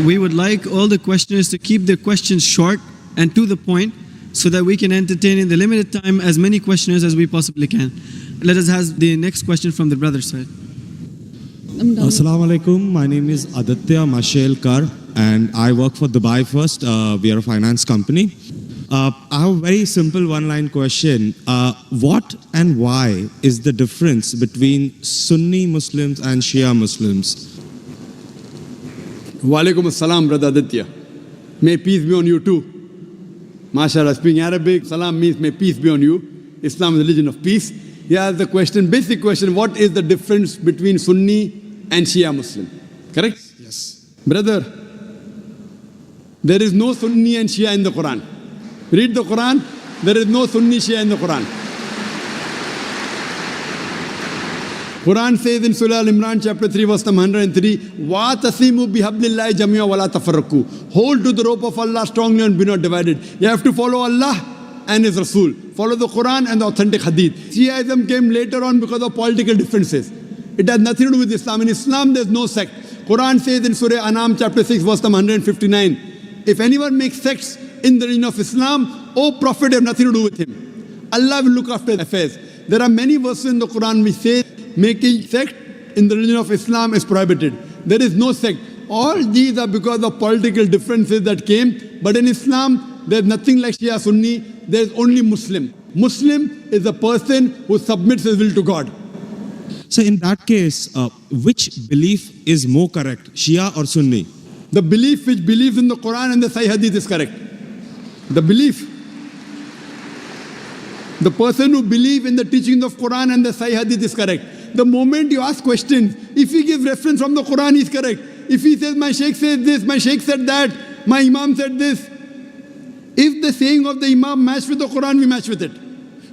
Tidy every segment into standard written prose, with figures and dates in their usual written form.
We would like all the questioners to keep their questions short and to the point so that we can entertain in the limited time as many questioners as we possibly can. Let us have the next question from the brother side. Assalamu alaikum. My name is Aditya Mashelkar and I work for Dubai First. We are a finance company. I have a very simple one-line question. What and why is the difference between Sunni Muslims and Shia Muslims? Wa alaikum assalam, brother Aditya. May peace be on you too. MashaAllah, speaking Arabic, salam means may peace be on you. Islam is a religion of peace. Here is the question, basic question, what is the difference between Sunni and Shia Muslim? Correct? Yes. Brother, there is no Sunni and Shia in the Quran. Read the Quran, there is no Sunni Shia in the Quran. Quran says in Surah Al-Imran chapter 3 verse 103, وَاتَصِمُوا بِحَبْلِ اللَّهِ جَمِيعًا وَلَا تَفَرَّقُوا. Hold to the rope of Allah strongly and be not divided. You have to follow Allah and His Rasul. Follow the Quran and the authentic Hadith. Shiaism came later on because of political differences. It has nothing to do with Islam. In Islam there is no sect. Quran says in Surah Anam chapter 6 verse 159, if anyone makes sects in the religion of Islam, O Prophet, have nothing to do with him. Allah will look after affairs. There are many verses in the Quran which say making sect in the religion of Islam is prohibited. There is no sect. All these are because of political differences that came. But in Islam, there is nothing like Shia Sunni. There is only Muslim. Muslim is a person who submits his will to God. So in that case, which belief is more correct, Shia or Sunni? The belief which believes in the Quran and the Sahih Hadith is correct. The belief. The person who believes in the teachings of Quran and the Sahih Hadith is correct. The moment you ask questions, if he gives reference from the Quran, he is correct. If he says, my Shaykh said this, my Shaykh said that, my Imam said this. If the saying of the Imam match with the Quran, we match with it.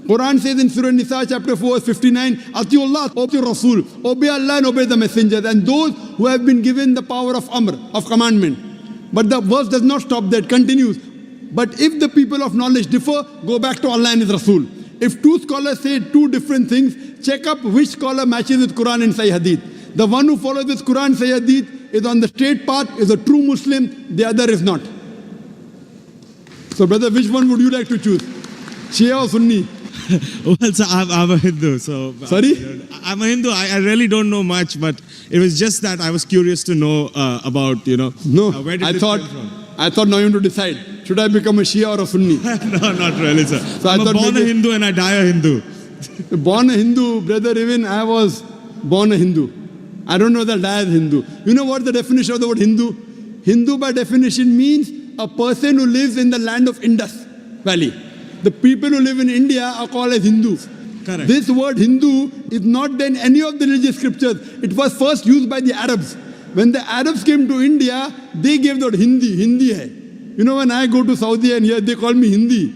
Quran says in Surah Nisa chapter 4 verse 59, Atiullah, obey Rasul, obey Allah and obey the messengers, and those who have been given the power of Amr, of commandment. But the verse does not stop there, it continues. But if the people of knowledge differ, go back to Allah and His Rasul. If two scholars say two different things, check up which scholar matches with Quran and Sahih Hadith. The one who follows this Quran and Sahih Hadith is on the straight path, is a true Muslim, the other is not. So brother, which one would you like to choose? Shia or Sunni? Well, sir, I'm a Hindu, so... Sorry? I'm a Hindu. I really don't know much, but it was just that I was curious to know about, No, where did it come from? I thought now you have to decide. Should I become a Shia or a Sunni? No, not really, sir. So I'm born a Hindu and I die a Hindu. Born a Hindu, brother, even I was born a Hindu. I don't know that I am Hindu. You know what the definition of the word Hindu? Hindu by definition means a person who lives in the land of Indus Valley. The people who live in India are called as Hindus. Correct. This word Hindu is not in any of the religious scriptures. It was first used by the Arabs. When the Arabs came to India, they gave the word Hindi. Hindi hai. You know, when I go to Saudi and here they call me Hindi.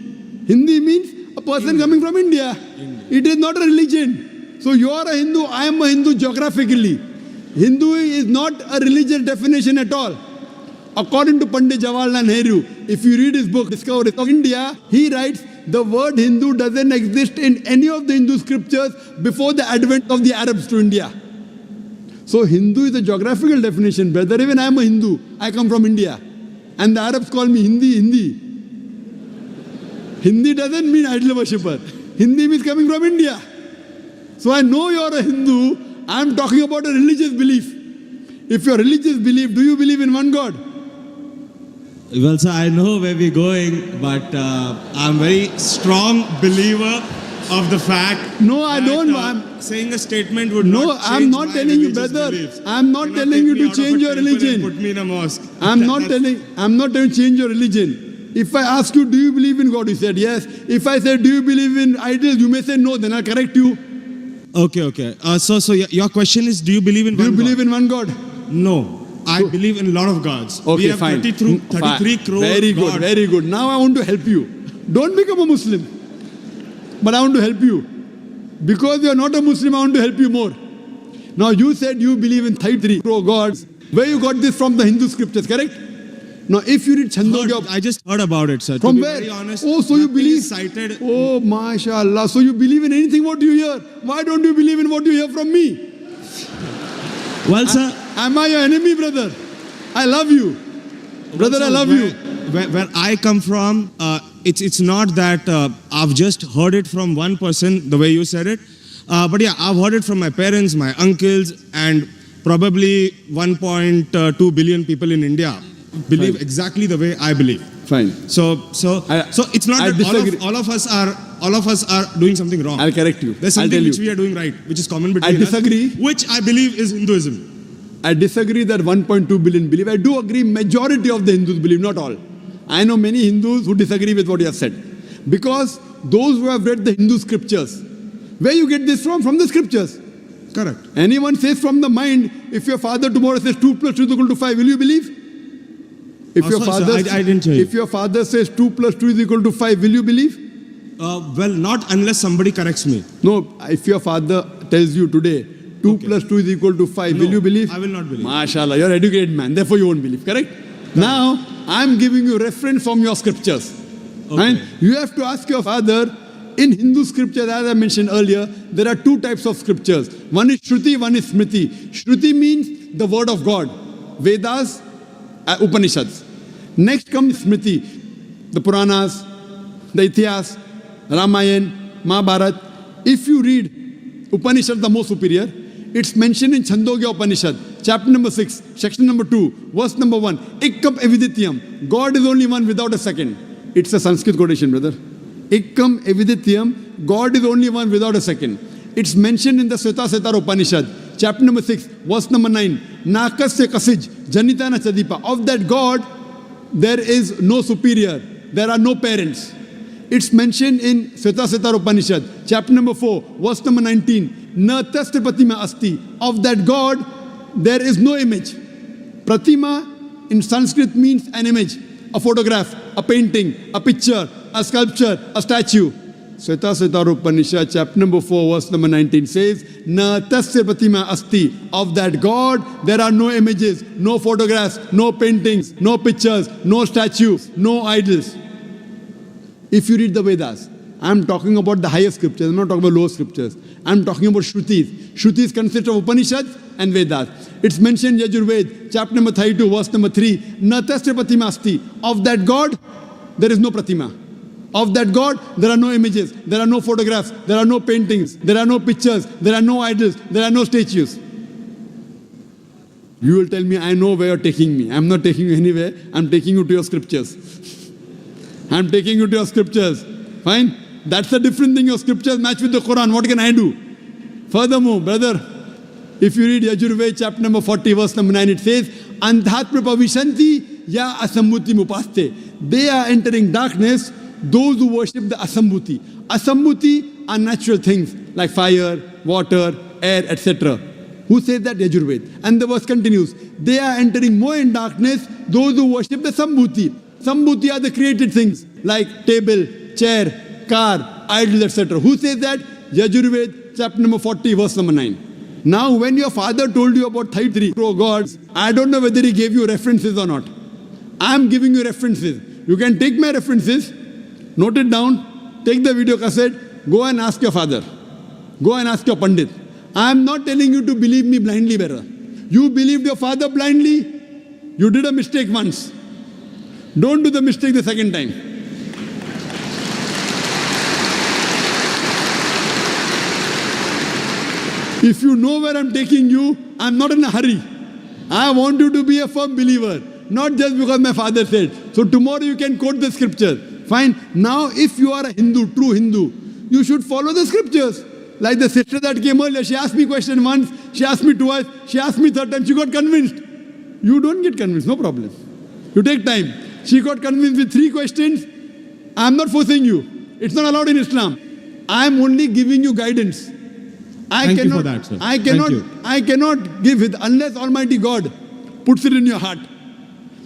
Hindi means a person coming from India. It is not a religion. So you are a Hindu, I am a Hindu geographically. Hindu is not a religious definition at all. According to Pandit Jawaharlal Nehru, if you read his book, Discovery of India, he writes, the word Hindu doesn't exist in any of the Hindu scriptures before the advent of the Arabs to India. So Hindu is a geographical definition, brother. Even I am a Hindu. I come from India. And the Arabs call me Hindi. Hindi doesn't mean idol worshipper. Hindi means coming from India. So I know you are a Hindu. I am talking about a religious belief. If your religious belief, do you believe in one God? Well, sir, I know where we're going, but I'm a very strong believer of the fact No, I don't. Saying a statement would No, not change I'm not my telling you, religious brother. beliefs. I'm not telling you to change your religion. Put me in a mosque. I'm not telling you to change your religion. If I ask you, do you believe in God? You said yes. If I say, do you believe in idols? You may say no, then I'll correct you. Okay. So your question is, do you believe in one God? Do you believe in one God? No. I believe in a lot of gods. Okay, we have fine. 33 crore Very good, gods. very good. Now I want to help you. Don't become a Muslim. But I want to help you. Because you are not a Muslim, I want to help you more. Now you said you believe in 33 crore gods. Where you got this from the Hindu scriptures, correct? Now if you read Chandogya... I just heard about it, sir. From to be where? Very honest, oh, so you believe... Cited. Oh, mashallah. So you believe in anything what you hear. Why don't you believe in what you hear from me? Well, sir... Am I your enemy, brother? I love you. Brother, I love you. Where I come from, it's not that I've just heard it from one person, the way you said it. But yeah, I've heard it from my parents, my uncles, and probably 1.2 billion people in India believe exactly the way I believe. Fine. So it's not that all of us are doing something wrong. I'll correct you. There's something which we are doing right, which is common between us. I disagree. Which I believe is Hinduism. I disagree that 1.2 billion believe. I do agree majority of the Hindus believe, not all. I know many Hindus who disagree with what you have said. Because those who have read the Hindu scriptures, where you get this from? From the scriptures. Correct. Anyone says from the mind, if your father tomorrow says 2 plus 2 is equal to 5, will you believe? If I didn't hear you. If your father says 2 plus 2 is equal to 5, will you believe? Well, not unless somebody corrects me. No, if your father tells you today, 2 plus 2 is equal to 5, will you believe? I will not believe. MashaAllah, you're an educated man, therefore you won't believe, correct? Now, I'm giving you reference from your scriptures. Okay. And you have to ask your father, in Hindu scriptures, as I mentioned earlier, there are two types of scriptures. One is Shruti, one is Smriti. Shruti means the word of God. Vedas, Upanishads. Next comes Smriti, the Puranas, the Ithihas, Ramayana, Mahabharata. If you read Upanishad, the most superior, it's mentioned in Chandogya Upanishad, chapter number 6, section number 2, verse number 1. Ikkam evidityam. God is only one without a second. It's a Sanskrit quotation, brother. Ikkam evidityam. God is only one without a second. It's mentioned in the Sveta Upanishad, chapter number 6, verse number 9. Nakasya kasij, janitana chadipa. Of that God, there is no superior. There are no parents. It's mentioned in Sveta Upanishad, chapter number 4, verse number 19. Na tasya pratima asti. Of that God, there is no image. Pratima in Sanskrit means an image, a photograph, a painting, a picture, a sculpture, a statue. Sveta Upanishad, chapter number 4, verse number 19 says, Na tasya pratima asti. Of that God, there are no images, no photographs, no paintings, no pictures, no statues, no idols. If you read the Vedas, I'm talking about the higher scriptures, I'm not talking about lower scriptures. I'm talking about Shrutis. Shrutis consist of Upanishads and Vedas. It's mentioned in Yajurved, chapter number 32, verse number 3. Na tasya pratima asti. Of that God, there is no pratima. Of that God, there are no images, there are no photographs, there are no paintings, there are no pictures, there are no idols, there are no statues. You will tell me, I know where you're taking me. I'm not taking you anywhere, I'm taking you to your scriptures. I'm taking you to your scriptures. Fine? That's a different thing. Your scriptures match with the Quran. What can I do? Furthermore, brother, if you read Yajurved, chapter number 40, verse number 9, it says, Andhat prapavishanti ya asambuti mupaste. They are entering darkness, those who worship the asambuti. Asambuti are natural things like fire, water, air, etc. Who says that? Yajurved. And the verse continues. They are entering more in darkness, those who worship the sambhuti. Sambhuti are the created things like table, chair, car, idols, etc. Who says that? Yajurved, chapter number 40, verse number 9. Now, when your father told you about 33 gods, I don't know whether he gave you references or not. I'm giving you references. You can take my references, note it down, take the video cassette, go and ask your father. Go and ask your Pandit. I'm not telling you to believe me blindly, brother. You believed your father blindly, you did a mistake once. Don't do the mistake the second time. If you know where I'm taking you, I'm not in a hurry. I want you to be a firm believer, not just because my father said. So tomorrow you can quote the scripture. Fine. Now if you are a Hindu, true Hindu, you should follow the scriptures. Like the sister that came earlier, she asked me question once, she asked me twice, she asked me third time, she got convinced. You don't get convinced, no problem. You take time. She got convinced with 3 questions. I'm not forcing you. It's not allowed in Islam. I'm only giving you guidance. Thank you for that, sir. I cannot give it unless Almighty God puts it in your heart.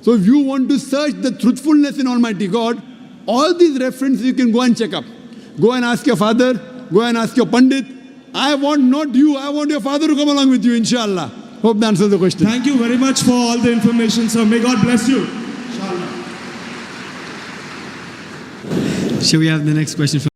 So if you want to search the truthfulness in Almighty God, all these references you can go and check up. Go and ask your father, go and ask your Pandit. I want not you, I want your father to come along with you, inshallah. Hope that answers the question. Thank you very much for all the information, sir. May God bless you. Shall we have the next question from